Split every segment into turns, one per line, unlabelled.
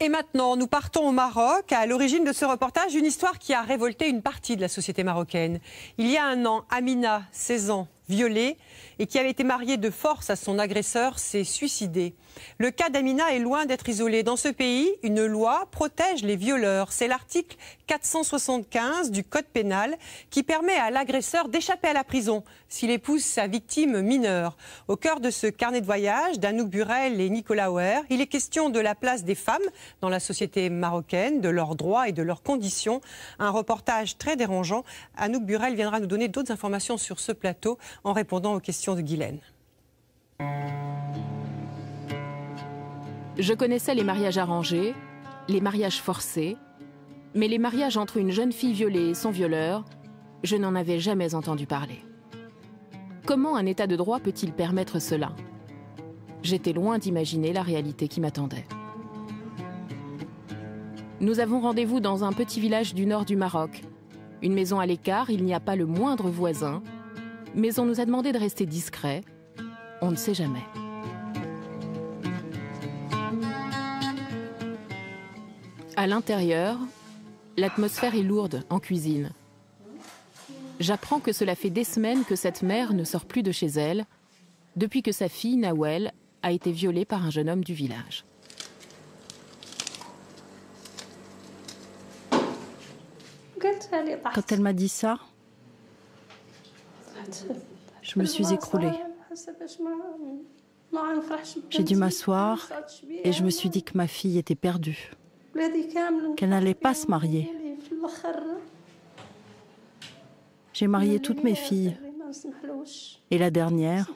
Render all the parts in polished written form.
Et maintenant, nous partons au Maroc. À l'origine de ce reportage, une histoire qui a révolté une partie de la société marocaine. Il y a un an, Amina, 16 ans, violée et qui avait été mariée de force à son agresseur, s'est suicidée. Le cas d'Amina est loin d'être isolé. Dans ce pays, une loi protège les violeurs. C'est l'article 475 du Code pénal qui permet à l'agresseur d'échapper à la prison s'il épouse sa victime mineure. Au cœur de ce carnet de voyage d'Anouk Burel et Nicolas Oher, il est question de la place des femmes dans la société marocaine, de leurs droits et de leurs conditions. Un reportage très dérangeant. Anouk Burel viendra nous donner d'autres informations sur ce plateau en répondant aux questions de Guylaine.
Je connaissais les mariages arrangés, les mariages forcés, mais les mariages entre une jeune fille violée et son violeur, je n'en avais jamais entendu parler. Comment un état de droit peut-il permettre cela? J'étais loin d'imaginer la réalité qui m'attendait. Nous avons rendez-vous dans un petit village du nord du Maroc. Une maison à l'écart, il n'y a pas le moindre voisin, mais on nous a demandé de rester discret. On ne sait jamais. À l'intérieur, l'atmosphère est lourde en cuisine. J'apprends que cela fait des semaines que cette mère ne sort plus de chez elle, depuis que sa fille, Nawel, a été violée par un jeune homme du village.
Quand elle m'a dit ça, je me suis écroulée. J'ai dû m'asseoir et je me suis dit que ma fille était perdue, qu'elle n'allait pas se marier. J'ai marié toutes mes filles. Et la dernière,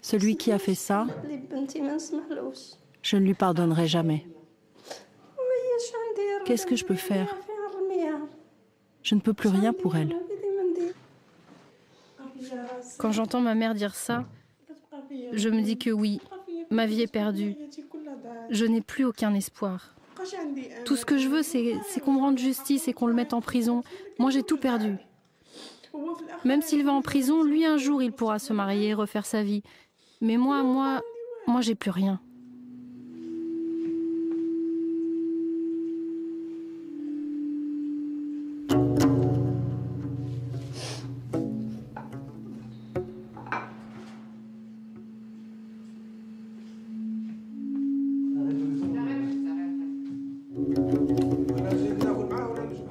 celui qui a fait ça, je ne lui pardonnerai jamais. Qu'est-ce que je peux faire? Je ne peux plus rien pour elle.
Quand j'entends ma mère dire ça, je me dis que oui, ma vie est perdue. Je n'ai plus aucun espoir. Tout ce que je veux, c'est qu'on me rende justice et qu'on le mette en prison. Moi, j'ai tout perdu. Même s'il va en prison, lui, un jour, il pourra se marier et refaire sa vie. Mais moi, j'ai plus rien.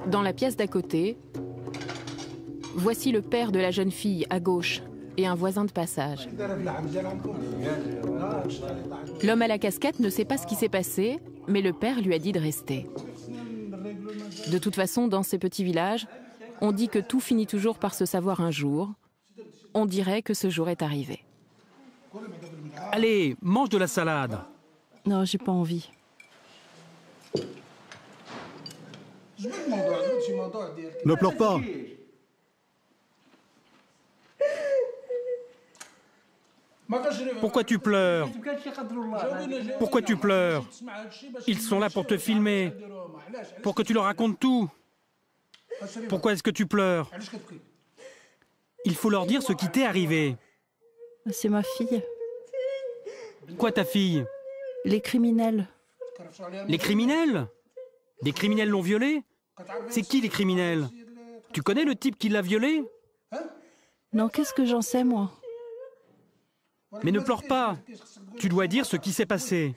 Dans la pièce d'à côté, voici le père de la jeune fille à gauche et un voisin de passage. L'homme à la casquette ne sait pas ce qui s'est passé, mais le père lui a dit de rester. De toute façon, dans ces petits villages, on dit que tout finit toujours par se savoir un jour. On dirait que ce jour est arrivé.
Allez, mange de la salade.
Non, j'ai pas envie.
Ne pleure pas.
Pourquoi tu pleures? Pourquoi tu pleures? Ils sont là pour te filmer, pour que tu leur racontes tout. Pourquoi est-ce que tu pleures? Il faut leur dire ce qui t'est arrivé.
C'est ma fille.
Quoi, ta fille?
Les criminels.
Les criminels? Des criminels l'ont violée? C'est qui les criminels? Tu connais le type qui l'a violée?
Non, qu'est-ce que j'en sais, moi?
Mais ne pleure pas. Tu dois dire ce qui s'est passé.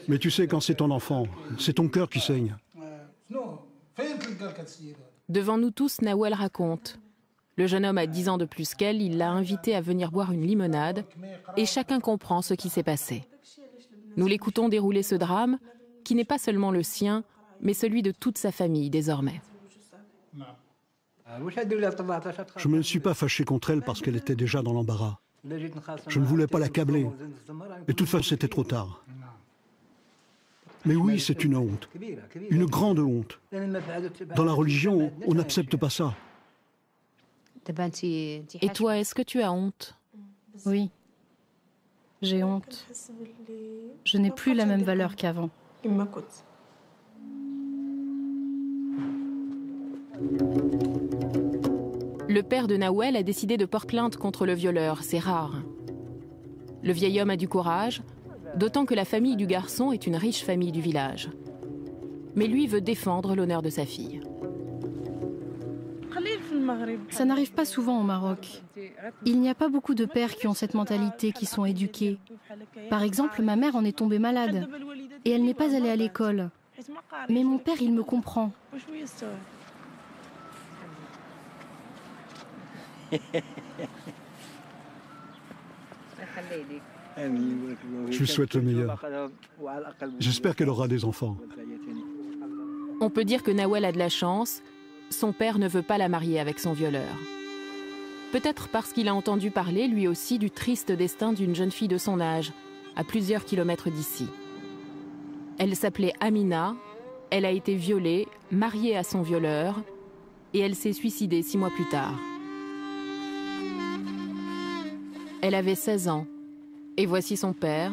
Mais tu sais, quand c'est ton enfant, c'est ton cœur qui saigne.
Devant nous tous, Nawel raconte. Le jeune homme a 10 ans de plus qu'elle, il l'a invité à venir boire une limonade et chacun comprend ce qui s'est passé. Nous l'écoutons dérouler ce drame qui n'est pas seulement le sien, mais celui de toute sa famille désormais.
Je ne me suis pas fâché contre elle parce qu'elle était déjà dans l'embarras. Je ne voulais pas l'accabler. Et de toute façon, c'était trop tard. Mais oui, c'est une honte. Une grande honte. Dans la religion, on n'accepte pas ça.
Et toi, est-ce que tu as honte?
Oui, j'ai honte. Je n'ai plus la même valeur qu'avant.
Le père de Nawel a décidé de porter plainte contre le violeur, c'est rare. Le vieil homme a du courage, d'autant que la famille du garçon est une riche famille du village. Mais lui veut défendre l'honneur de sa fille.
Ça n'arrive pas souvent au Maroc. Il n'y a pas beaucoup de pères qui ont cette mentalité, qui sont éduqués. Par exemple, ma mère en est tombée malade et elle n'est pas allée à l'école. Mais mon père, il me comprend.
Je lui souhaite le meilleur. J'espère qu'elle aura des enfants.
On peut dire que Nawel a de la chance. Son père ne veut pas la marier avec son violeur. Peut-être parce qu'il a entendu parler, lui aussi, du triste destin d'une jeune fille de son âge, à plusieurs kilomètres d'ici. Elle s'appelait Amina, elle a été violée, mariée à son violeur, et elle s'est suicidée 6 mois plus tard. Elle avait 16 ans, et voici son père,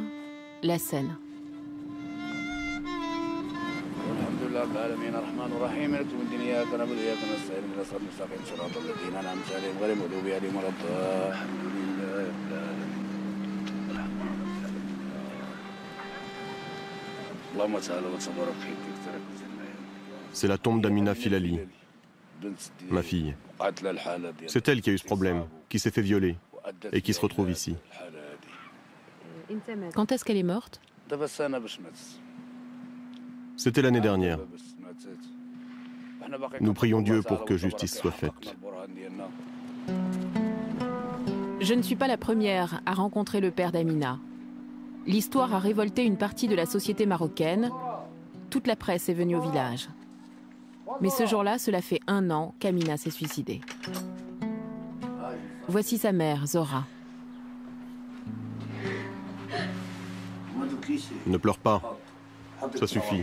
la scène.
C'est la tombe d'Amina Filali, ma fille. C'est elle qui a eu ce problème, qui s'est fait violer et qui se retrouve ici.
Quand est-ce qu'elle est morte?
C'était l'année dernière. Nous prions Dieu pour que justice soit faite.
Je ne suis pas la première à rencontrer le père d'Amina. L'histoire a révolté une partie de la société marocaine. Toute la presse est venue au village. Mais ce jour-là, cela fait 1 an qu'Amina s'est suicidée. Voici sa mère, Zora.
Ne pleure pas, ça suffit.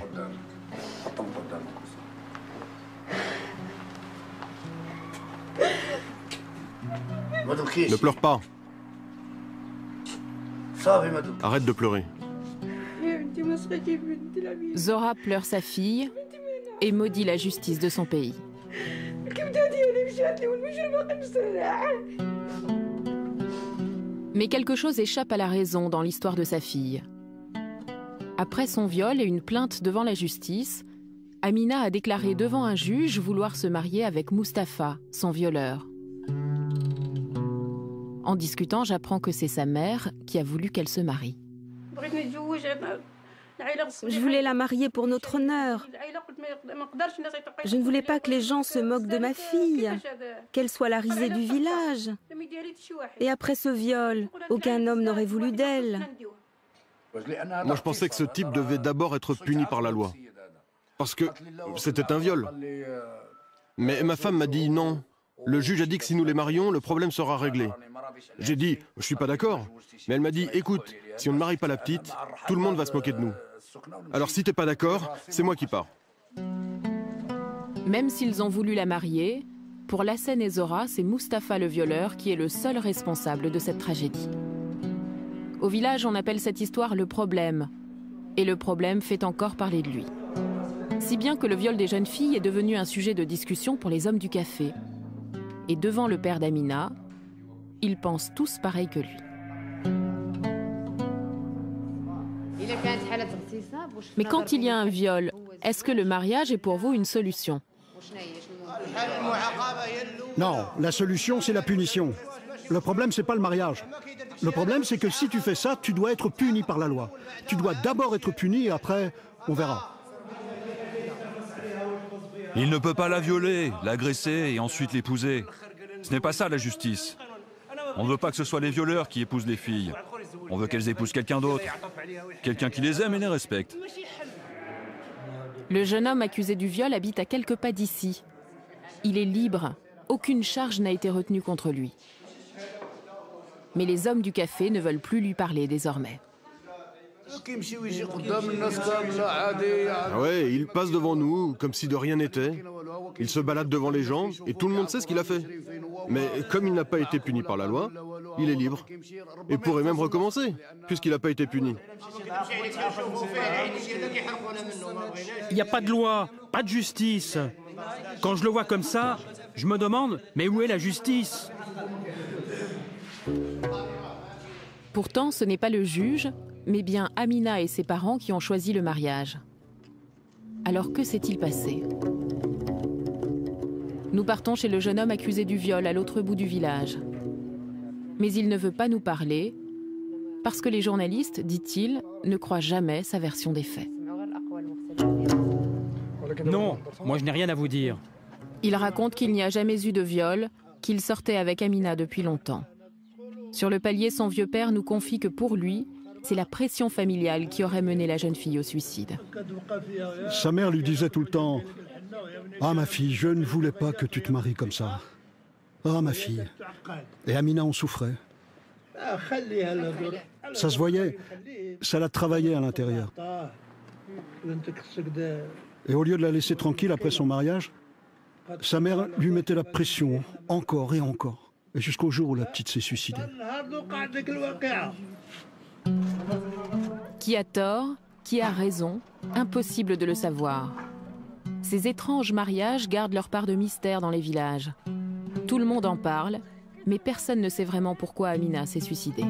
Ne pleure pas. Arrête de pleurer.
Zora pleure sa fille et maudit la justice de son pays. Mais quelque chose échappe à la raison dans l'histoire de sa fille. Après son viol et une plainte devant la justice, Amina a déclaré devant un juge vouloir se marier avec Mustapha, son violeur. En discutant, j'apprends que c'est sa mère qui a voulu qu'elle se marie.
Je voulais la marier pour notre honneur. Je ne voulais pas que les gens se moquent de ma fille, qu'elle soit la risée du village. Et après ce viol, aucun homme n'aurait voulu d'elle.
Moi, je pensais que ce type devait d'abord être puni par la loi. Parce que c'était un viol. Mais ma femme m'a dit non. Le juge a dit que si nous les marions, le problème sera réglé. J'ai dit, je suis pas d'accord. Mais elle m'a dit, écoute, si on ne marie pas la petite, tout le monde va se moquer de nous. Alors si t'es pas d'accord, c'est moi qui pars.
Même s'ils ont voulu la marier, pour Lassen et Zora, c'est Mustapha le violeur qui est le seul responsable de cette tragédie. Au village, on appelle cette histoire le problème. Et le problème fait encore parler de lui. Si bien que le viol des jeunes filles est devenu un sujet de discussion pour les hommes du café. Et devant le père d'Amina, ils pensent tous pareil que lui. Mais quand il y a un viol, est-ce que le mariage est pour vous une solution?
Non, la solution, c'est la punition. Le problème, c'est pas le mariage. Le problème, c'est que si tu fais ça, tu dois être puni par la loi. Tu dois d'abord être puni et après, on verra.
Il ne peut pas la violer, l'agresser et ensuite l'épouser. Ce n'est pas ça la justice. On ne veut pas que ce soit les violeurs qui épousent les filles. On veut qu'elles épousent quelqu'un d'autre. Quelqu'un qui les aime et les respecte.
Le jeune homme accusé du viol habite à quelques pas d'ici. Il est libre. Aucune charge n'a été retenue contre lui. Mais les hommes du café ne veulent plus lui parler désormais.
Ah ouais, il passe devant nous comme si de rien n'était. Il se balade devant les gens et tout le monde sait ce qu'il a fait. Mais comme il n'a pas été puni par la loi, il est libre. Et pourrait même recommencer, puisqu'il n'a pas été puni.
Il n'y a pas de loi, pas de justice. Quand je le vois comme ça, je me demande, mais où est la justice?
Pourtant, ce n'est pas le juge, mais bien Amina et ses parents qui ont choisi le mariage. Alors que s'est-il passé? Nous partons chez le jeune homme accusé du viol à l'autre bout du village. Mais il ne veut pas nous parler parce que les journalistes, dit-il, ne croient jamais sa version des faits.
Non, moi je n'ai rien à vous dire.
Il raconte qu'il n'y a jamais eu de viol, qu'il sortait avec Amina depuis longtemps. Sur le palier, son vieux père nous confie que pour lui, c'est la pression familiale qui aurait mené la jeune fille au suicide.
Sa mère lui disait tout le temps « Ah ma fille, je ne voulais pas que tu te maries comme ça. Ah ma fille. » Et Amina en souffrait. Ça se voyait, ça la travaillait à l'intérieur. Et au lieu de la laisser tranquille après son mariage, sa mère lui mettait la pression encore et encore. Et jusqu'au jour où la petite s'est suicidée.
Qui a tort, qui a raison, impossible de le savoir. Ces étranges mariages gardent leur part de mystère dans les villages. Tout le monde en parle, mais personne ne sait vraiment pourquoi Amina s'est suicidée.